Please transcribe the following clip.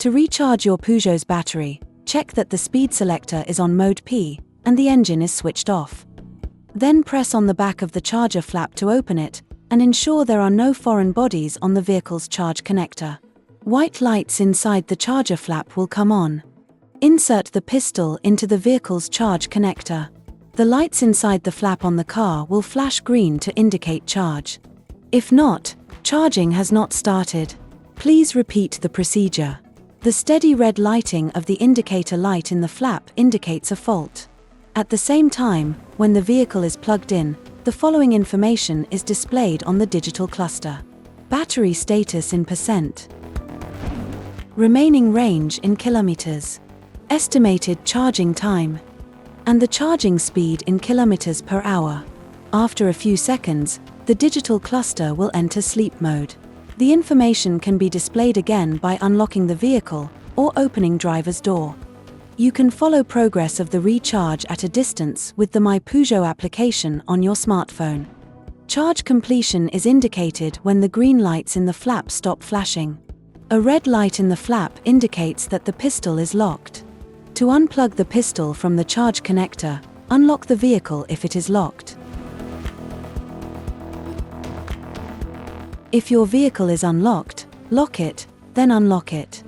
To recharge your Peugeot's battery, check that the speed selector is on mode P and the engine is switched off. Then press on the back of the charger flap to open it, and ensure there are no foreign bodies on the vehicle's charge connector. White lights inside the charger flap will come on. Insert the pistol into the vehicle's charge connector. The lights inside the flap on the car will flash green to indicate charge. If not, charging has not started. Please repeat the procedure. The steady red lighting of the indicator light in the flap indicates a fault. At the same time, when the vehicle is plugged in, the following information is displayed on the digital cluster. Battery status in %. Remaining range in kilometers. Estimated charging time. And the charging speed in kilometers per hour. After a few seconds, the digital cluster will enter sleep mode. The information can be displayed again by unlocking the vehicle or opening driver's door. You can follow progress of the recharge at a distance with the My Peugeot application on your smartphone. Charge completion is indicated when the green lights in the flap stop flashing. A red light in the flap indicates that the pistol is locked. To unplug the pistol from the charge connector, unlock the vehicle if it is locked. If your vehicle is unlocked, lock it, then unlock it.